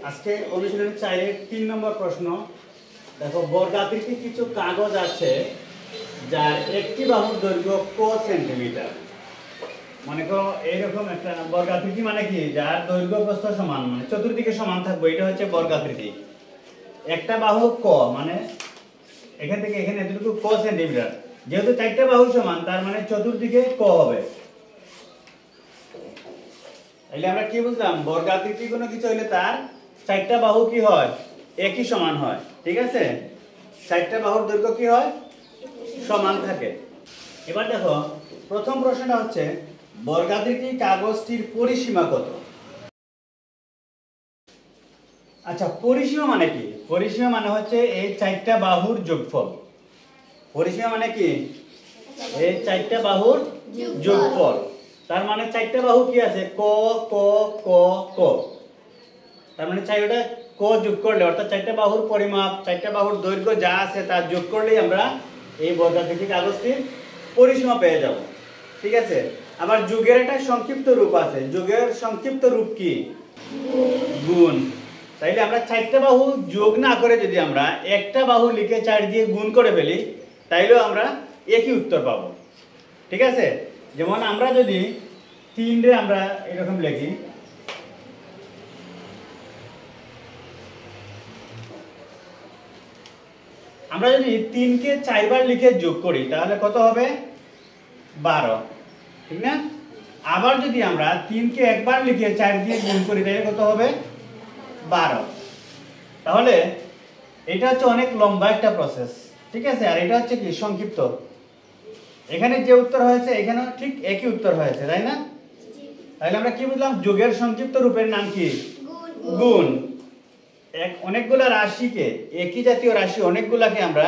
আজকে অনুশীলনী 4-এর 3 নম্বর প্রশ্ন। দেখো, বর্গাকৃতি কিছু কাগজ আছে যার একটি বাহুর দৈর্ঘ্য ক সেন্টিমিটার। মনে করো এইরকম একটা বর্গাকৃতি, মানে কি, যার দৈর্ঘ্য প্রস্থ সমান, মানে চতুর্দিকে সমান থাকবে, এটা হচ্ছে বর্গাকৃতি। একটা বাহু ক, মানে এখান থেকে এখানে এতটুকু ক সেন্টিমিটার। যেহেতু চারটা বাহু সমান, তার মানে চতুর্দিকে ক হবে। তাহলে আমরা কি বুঝলাম? বর্গাকৃতি কোনো কিছু হইলে তার চারটা বাহু কি হয়? একই সমান হয়। ঠিক আছে, চারটা বাহুর দৈর্ঘ্য কি হয়? সমান থাকে। এবার দেখো, প্রথম প্রশ্নটা হচ্ছে বর্গাকৃতি কাগজটির পরিসীমা কত? আচ্ছা, পরিসীমা মানে কি? পরিসীমা মানে হচ্ছে এই চারটা বাহুর যোগফল। পরিসীমা মানে কি? এই চারটা বাহুর যোগফল। তার মানে চারটা বাহু কি আছে? ক ক ক ক। তার মানে চারটা ক যোগ করলে, অর্থাৎ চারটা বাহুর পরিমাপ, চারটা বাহুর দৈর্ঘ্য যা আছে তার যোগ করলেই আমরা এই বর্গাকৃতি কাগজটির পরিসীমা পেয়ে যাব। ঠিক আছে, আবার যোগের একটা সংক্ষিপ্ত রূপ আছে। যোগের সংক্ষিপ্ত রূপ কি? গুণ। তাইলে আমরা চারটা বাহু যোগ না করে যদি আমরা একটা বাহু লিখে 4 দিয়ে গুণ করে ফেলি, তাইলেও আমরা একই উত্তর পাবো। ঠিক আছে, যেমন আমরা যদি 3 রে আমরা এরকম লিখি, আমরা যদি 3 কে 4 বার লিখে যোগ করি তাহলে কত হবে? 12। ঠিক না? আবার যদি আমরা 3 কে একবার লিখে 4 দিয়ে গুণ করি তাহলে কত হবে? 12। তাহলে এটা হচ্ছে অনেক লম্বা একটা প্রসেস। ঠিক আছে, আর এটা হচ্ছে কি সংক্ষিপ্ত। এখানে যে উত্তর হয়েছে এখানেও ঠিক একই উত্তর হয়েছে, তাই না? তাহলে আমরা কি বুঝলাম? যোগের সংক্ষিপ্ত রূপের নাম কি? গুণ। অনেকগুলা রাশিকে, একই জাতীয় রাশি অনেকগুলাকে আমরা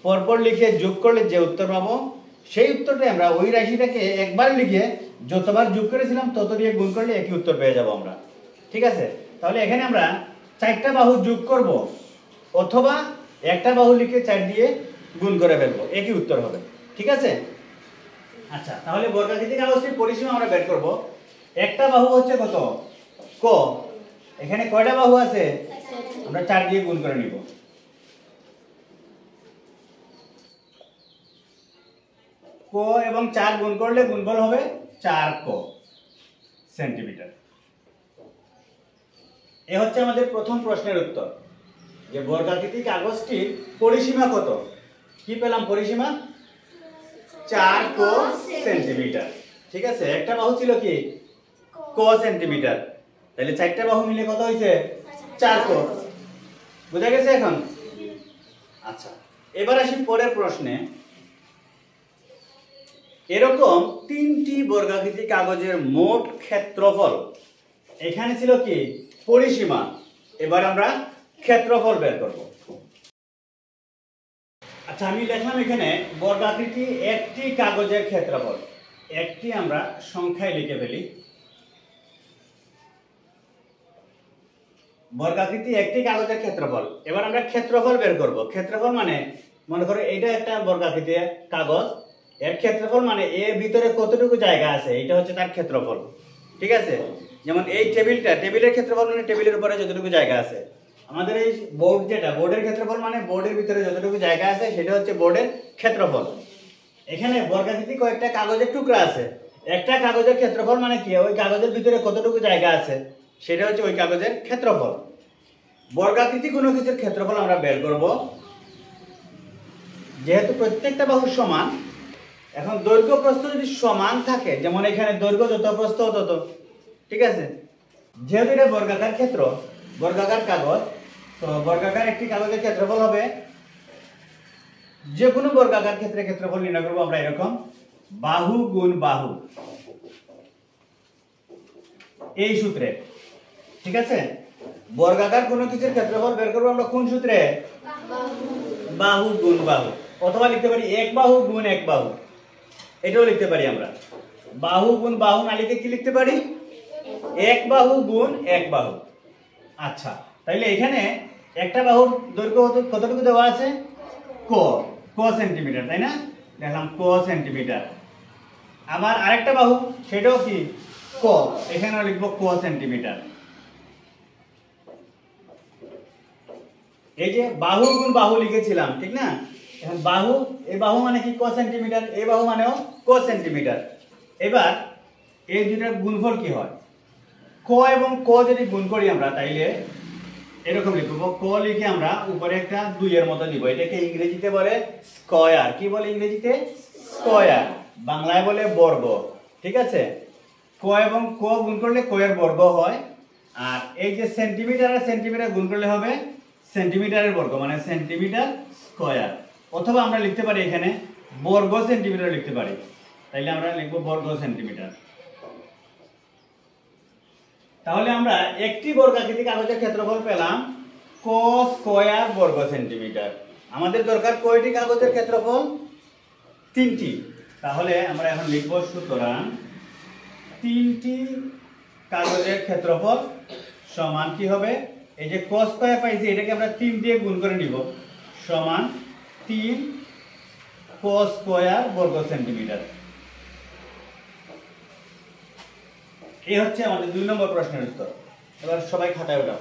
পরপর লিখে যোগ করলে যে উত্তর পাবো, সেই উত্তরটাই আমরা ওই রাশিটাকে একবার লিখে যতবার যোগ করেছিলাম তত দিয়ে গুণ করলে একই উত্তর পেয়ে যাব আমরা। ঠিক আছে, তাহলে এখানে আমরা চারটা বাহু যোগ করব অথবা একটা বাহু লিখে 4 দিয়ে গুণ করে ফেলবো, একই উত্তর হবে। ঠিক আছে, আচ্ছা, তাহলে বর্গাকৃতি কাগজটির পরিসীমা আমরা বের করব। একটা বাহু হচ্ছে কত? ক। এখানে কয়টা বাহু আছে? আমরা 4 দিয়ে গুণ করে নিব। ক এবং 4 গুণ করলে গুণফল হবে 4 ক সেন্টিমিটার। এ হচ্ছে আমাদের প্রথম প্রশ্নের উত্তর, যে বর্গাকৃতি কাগজটির পরিসীমা কত। কি পেলাম? পরিসীমা 4 ক সেন্টিমিটার। ঠিক আছে, একটা বাহু ছিল কি? ক সেন্টিমিটার। তাহলে চারটা বাহু মিলে কত হয়েছে? 4 ক। বুঝা গেছে এখন? আচ্ছা, এবার আসি পরের প্রশ্নে। এরকম 3টি বর্গাকৃতি কাগজের মোট ক্ষেত্রফল, এখানে ছিল কি? পরিসীমা। এবার আমরা ক্ষেত্রফল বের করব। আচ্ছা, আমি লিখলাম এখানে বর্গাকৃতি একটি কাগজের ক্ষেত্রফল। একটি আমরা সংখ্যায় লিখে ফেলি। বর্গাকৃতি একটি কাগজের ক্ষেত্রফল। এবার আমরা ক্ষেত্রফল বের করব। ক্ষেত্রফল মানে, মনে করো এটা একটা বর্গাকৃতি কাগজ, এর ক্ষেত্রফল মানে এর ভিতরে কতটুকু জায়গা আছে, এটা হচ্ছে তার ক্ষেত্রফল। ঠিক আছে, যেমন এই টেবিলের ক্ষেত্রফল মানে টেবিলের উপরে যতটুকু জায়গা আছে। আমাদের এই বোর্ড, যেটা বোর্ডের ক্ষেত্রফল মানে বোর্ডের ভিতরে যতটুকু জায়গা আছে সেটা হচ্ছে বোর্ডের ক্ষেত্রফল। এখানে বর্গাকৃতি কয়েকটা কাগজের টুকরা আছে। একটা কাগজের ক্ষেত্রফল মানে কি? ওই কাগজের ভিতরে কতটুকু জায়গা আছে সেটা হচ্ছে ওই কাগজের ক্ষেত্রফল। বর্গাকৃতি কোনো কিছুর ক্ষেত্রফল আমরা বের করব যেহেতু প্রত্যেকটা বাহু সমান। এখন দৈর্ঘ্য প্রস্থ যদি সমান থাকে, যেমন এখানে দৈর্ঘ্য যত প্রস্থ তত। ঠিক আছে, যেহেতু এটা বর্গাকার ক্ষেত্র, বর্গাকার কাগজ, তো বর্গাকার একটি কাগজের ক্ষেত্রফল হবে, যে কোনো বর্গাকার ক্ষেত্রে ক্ষেত্রফল নির্ণয় করবো আমরা এরকম, বাহু গুণ বাহু, এই সূত্রে। ঠিক আছে, বর্গাকার কোনো কিছুর ক্ষেত্রফল বের করবো আমরা কোন সূত্রে? বাহু গুণ বাহু। অথবা লিখতে পারি এক বাহু গুণ এক বাহু, এটাও লিখতে পারি আমরা। বাহু গুণ বাহু না লিখে কি লিখতে পারি? এক বাহু গুণ এক বাহু। আচ্ছা, তাইলে এখানে একটা বাহুর দৈর্ঘ্য কতটুকু দেওয়া আছে? ক ক সেন্টিমিটার, তাই না? দেখলাম ক সেন্টিমিটার। আবার আরেকটা বাহু, সেটাও কি? ক, এখানেও লিখবো ক সেন্টিমিটার। এই যে বাহু গুণ বাহু লিখেছিলাম, ঠিক না? এখন বাহু, এই বাহু মানে কি? ক সেন্টিমিটার, এই বাহু মানেও ক সেন্টিমিটার। এবার এই দুটার গুণফল কি হয়? ক এবং ক যদি গুণ করি আমরা, তাইলে এরকম লিখব। ক লিখে আমরা উপরে একটা 2 এর মতো দিব। এটাকে ইংরেজিতে বলে স্কয়ার। কি বলে ইংরেজিতে? স্কয়ার। বাংলায় বলে বর্গ। ঠিক আছে? ক এবং ক গুণ করলে ক এর বর্গ হয়। আর এই যে সেন্টিমিটার আর সেন্টিমিটার গুণ করলে হবে সেন্টিমিটারের বর্গ, মানে সেন্টিমিটার স্কয়ার। অথবা আমরা লিখতে পারি এখানে বর্গ সেন্টিমিটার লিখতে পারি। তাইলে আমরা লিখব বর্গ সেন্টিমিটার। তাহলে আমরা একটি বর্গাকৃতি কাগজের ক্ষেত্রফল পেলাম ক স্কয়ার বর্গ সেন্টিমিটার। আমাদের দরকার কয়টি কাগজের ক্ষেত্রফল? 3টি। তাহলে আমরা এখন লিখব, সুতরাং 3টি কাগজের ক্ষেত্রফল সমান কি হবে? এই যে ক স্কয়ার পাইছি, এটাকে আমরা 3 দিয়ে গুণ করে নিব, সমান 3 ক স্কয়ার বর্গ সেন্টিমিটার। এই হচ্ছে আমাদের 2 নম্বর প্রশ্নের উত্তর। এবার সবাই খাতায় ওঠাও।